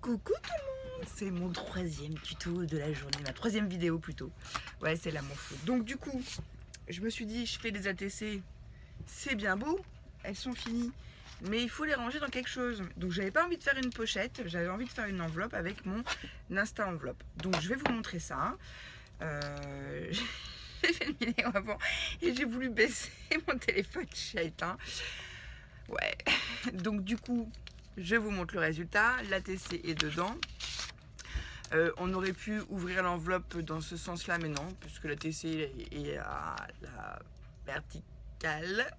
Coucou tout le monde, c'est mon troisième tuto de la journée, ma troisième vidéo plutôt. Ouais, c'est là mon fou. Donc du coup, je me suis dit, je fais des ATC, c'est bien beau, elles sont finies, mais il faut les ranger dans quelque chose. Donc j'avais pas envie de faire une pochette, j'avais envie de faire une enveloppe avec mon Insta enveloppe. Donc je vais vous montrer ça. J'ai fait une vidéo avant et j'ai voulu baisser mon téléphone, j'ai éteint. Ouais, donc du coup, je vous montre le résultat. L'ATC est dedans. On aurait pu ouvrir l'enveloppe dans ce sens-là, mais non, puisque l'ATC est à la verticale.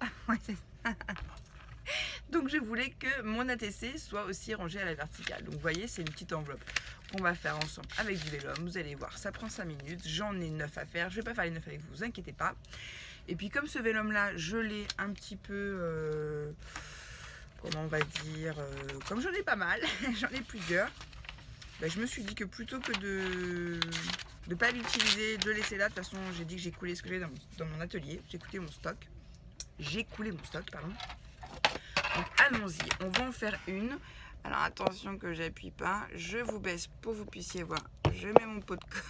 Donc je voulais que mon ATC soit aussi rangé à la verticale. Donc vous voyez, c'est une petite enveloppe qu'on va faire ensemble avec du vélum. Vous allez voir, ça prend 5 minutes. J'en ai 9 à faire. Je ne vais pas faire les 9 avec vous, vous inquiétez pas. Et puis comme ce vélum là, je l'ai un petit peu, comment on va dire, comme j'en ai pas mal, j'en ai plusieurs, ben, je me suis dit que plutôt que de ne pas l'utiliser, de le laisser là, de toute façon j'ai dit que j'ai coulé ce que j'ai dans mon atelier, j'ai coulé mon stock, pardon. Donc allons-y, on va en faire une. Alors attention que j'appuie pas, je vous baisse pour que vous puissiez voir, je mets mon pot de colle.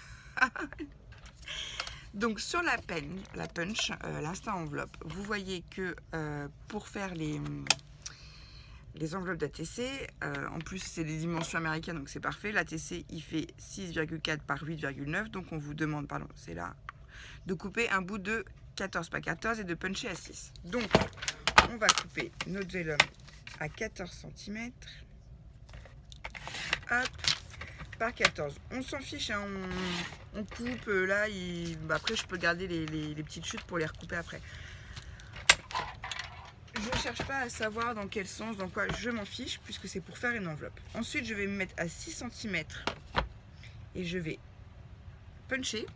Donc sur la punch, l'Insta enveloppe, vous voyez que pour faire les enveloppes d'ATC, en plus c'est des dimensions américaines donc c'est parfait, l'ATC il fait 6,4 par 8,9, donc on vous demande, pardon, c'est là, de couper un bout de 14 par 14 et de puncher à 6. Donc on va couper notre vélum à 14 cm, hop, par 14. On s'en fiche, hein, on coupe là, après je peux garder les petites chutes pour les recouper après. Je ne cherche pas à savoir dans quel sens, dans quoi, je m'en fiche puisque c'est pour faire une enveloppe. Ensuite je vais me mettre à 6 cm et je vais puncher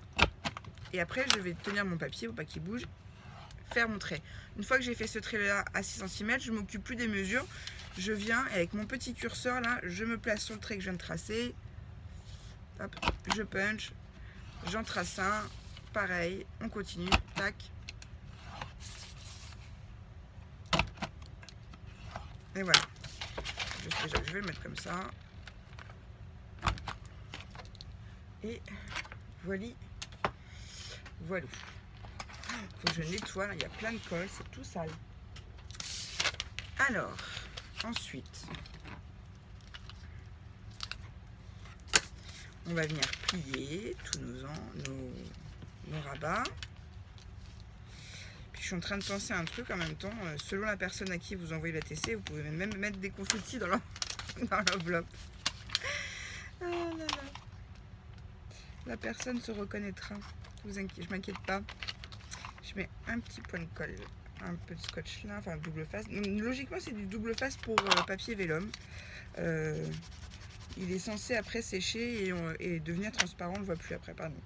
et après je vais tenir mon papier pour pas qu'il bouge, faire mon trait. Une fois que j'ai fait ce trait là à 6 cm, je ne m'occupe plus des mesures, je viens avec mon petit curseur là, je me place sur le trait que je viens de tracer. Hop, je punch, j'en trace un, pareil, on continue, tac. Et voilà, je vais le mettre comme ça. Et voilà. Voilà. Faut que je nettoie, là, il y a plein de colle, c'est tout sale. Alors, ensuite, on va venir plier tous nos rabats. Puis je suis en train de penser à un truc en même temps. Selon la personne à qui vous envoyez la TC, vous pouvez même mettre des confettis dans l'enveloppe. Oh là là. La personne se reconnaîtra. Je m'inquiète pas. Je mets un petit point de colle, un peu de scotch là, enfin double face. Donc, logiquement, c'est du double face pour papier vélum. Il est censé après sécher et devenir transparent, on ne le voit plus après, pardon.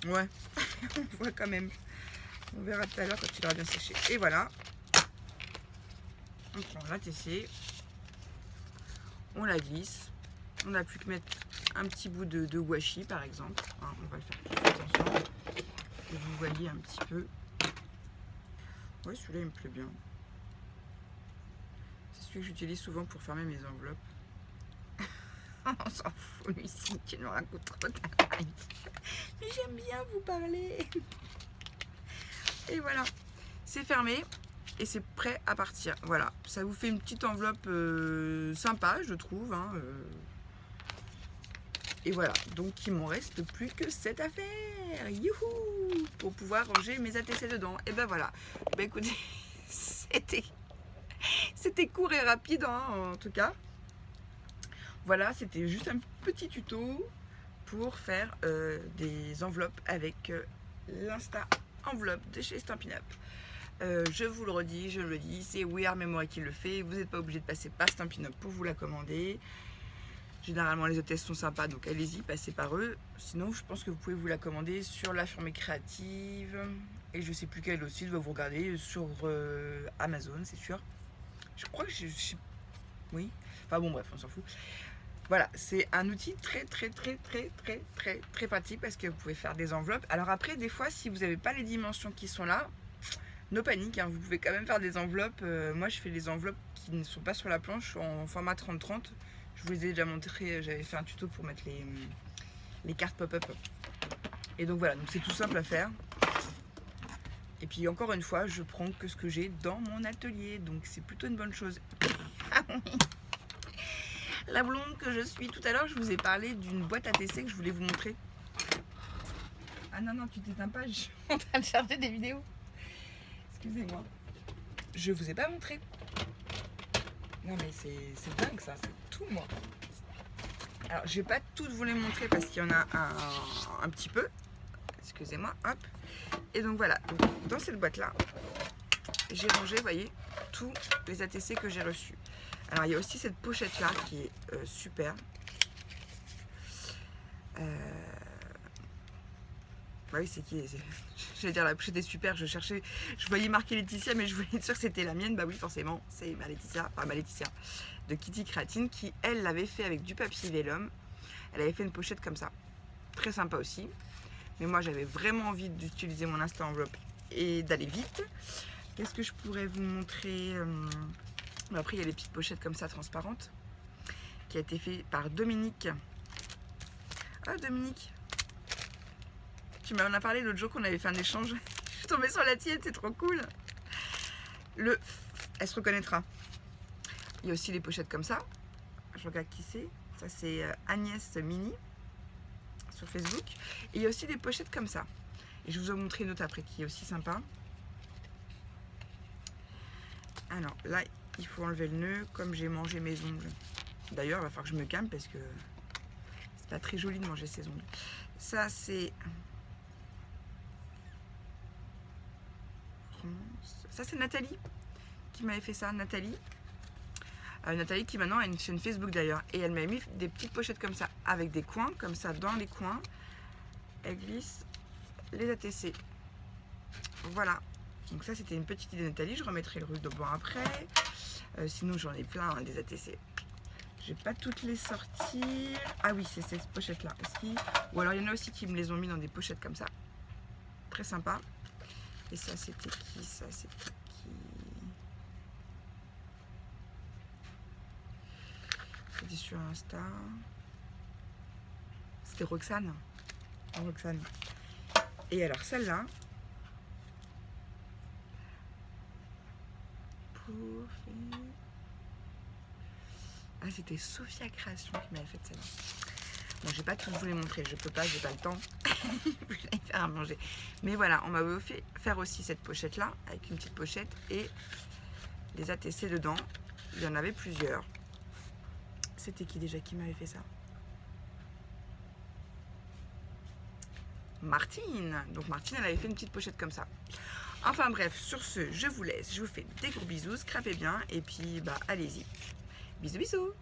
Ouais, on voit quand même. On verra tout à l'heure quand il aura bien séché. Et voilà. On prend la TC. On la glisse. On n'a plus que mettre un petit bout de washi par exemple. Hein, on va le faire plus attention. Que vous voyez un petit peu. Ouais, celui-là il me plaît bien. C'est celui que j'utilise souvent pour fermer mes enveloppes. On s'en fout, Lucie, tu nous racontes trop ta life. Mais j'aime bien vous parler. Et voilà, c'est fermé et c'est prêt à partir. Voilà, ça vous fait une petite enveloppe sympa, je trouve. Hein, Et voilà, donc il m'en reste plus que cette affaire. Youhou, pour pouvoir ranger mes ATC dedans. Et ben voilà. Ben écoutez, c'était court et rapide hein, en tout cas. Voilà, c'était juste un petit tuto pour faire des enveloppes avec l'Insta enveloppe de chez Stampin' Up. Je vous le redis, je le dis, c'est We Are Memory qui le fait. Vous n'êtes pas obligé de passer par Stampin' Up pour vous la commander. Généralement, les hôtesses sont sympas, donc allez-y, passez par eux. Sinon, je pense que vous pouvez vous la commander sur La Fermée Créative. Et je sais plus quel aussi, je vais vous regarder sur Amazon, c'est sûr. Je crois que oui. Enfin bon, bref, on s'en fout. Voilà, c'est un outil très pratique parce que vous pouvez faire des enveloppes. Alors après, des fois, si vous n'avez pas les dimensions qui sont là, No panique, hein, vous pouvez quand même faire des enveloppes. Moi, je fais les enveloppes qui ne sont pas sur la planche en format 30-30. Je vous les ai déjà montré, j'avais fait un tuto pour mettre les cartes pop-up. Et donc voilà, donc c'est tout simple à faire. Et puis encore une fois, je prends que ce que j'ai dans mon atelier, donc c'est plutôt une bonne chose. La blonde que je suis, tout à l'heure, je vous ai parlé d'une boîte à TC que je voulais vous montrer. Ah non, tu t'éteins pas, je suis en train de charger des vidéos. Excusez-moi. Je vous ai pas montré. Non mais c'est dingue ça, c'est tout moi. Alors je vais pas toutes vous les montrer parce qu'il y en a un petit peu. Excusez-moi, hop. Et donc voilà, donc, dans cette boîte là, j'ai rangé, vous voyez, tous les ATC que j'ai reçus. Alors il y a aussi cette pochette là qui est super. Bah oui, c'est qui? J'allais dire la pochette est super, je cherchais, je voyais marquer Laetitia, mais je voulais être sûre que c'était la mienne. Bah oui, forcément, c'est ma Laetitia, enfin ma Laetitia de Kitty Créatine qui, elle, l'avait fait avec du papier vélum. Elle avait fait une pochette comme ça, très sympa aussi. Mais moi, j'avais vraiment envie d'utiliser mon Insta Enveloppe et d'aller vite. Qu'est-ce que je pourrais vous montrer? Après, il y a les petites pochettes comme ça, transparentes, qui a été fait par Dominique. Ah, Dominique! Tu m'en as parlé l'autre jour qu'on avait fait un échange. Je suis tombée sur la tienne, c'est trop cool. Elle se reconnaîtra. Il y a aussi les pochettes comme ça. Je regarde qui c'est. Ça c'est Agnès Mini sur Facebook. Et il y a aussi des pochettes comme ça. Et je vous en montrer une autre après qui est aussi sympa. Alors là, il faut enlever le nœud comme j'ai mangé mes ongles. D'ailleurs, il va falloir que je me calme parce que c'est pas très joli de manger ses ongles. Ça c'est... Ça c'est Nathalie qui m'avait fait ça, Nathalie qui maintenant a une chaîne Facebook d'ailleurs, et elle m'avait mis des petites pochettes comme ça avec des coins comme ça, dans les coins elle glisse les ATC. Voilà, donc ça c'était une petite idée de Nathalie. Je remettrai le ruban après. Sinon j'en ai plein hein, des ATC. J'ai pas toutes les sortir. Ah oui, c'est cette pochette là aussi, ou alors il y en a aussi qui me les ont mis dans des pochettes comme ça, très sympa. Et ça c'était qui? Ça c'était qui? C'était sur Insta. C'était Roxane. Roxane. Et alors celle-là. Ah, c'était Sophia Création qui m'avait fait celle-là. Bon, je vais pas tout vous les montrer, je peux pas, j'ai pas le temps. Je vais faire à manger. Mais voilà, on m'avait fait faire aussi cette pochette là, avec une petite pochette et les ATC dedans. Il y en avait plusieurs. C'était qui déjà qui m'avait fait ça? Martine. Donc Martine, elle avait fait une petite pochette comme ça. Enfin bref, sur ce, je vous laisse. Je vous fais des gros bisous, scrapez bien et puis bah allez-y. Bisous bisous.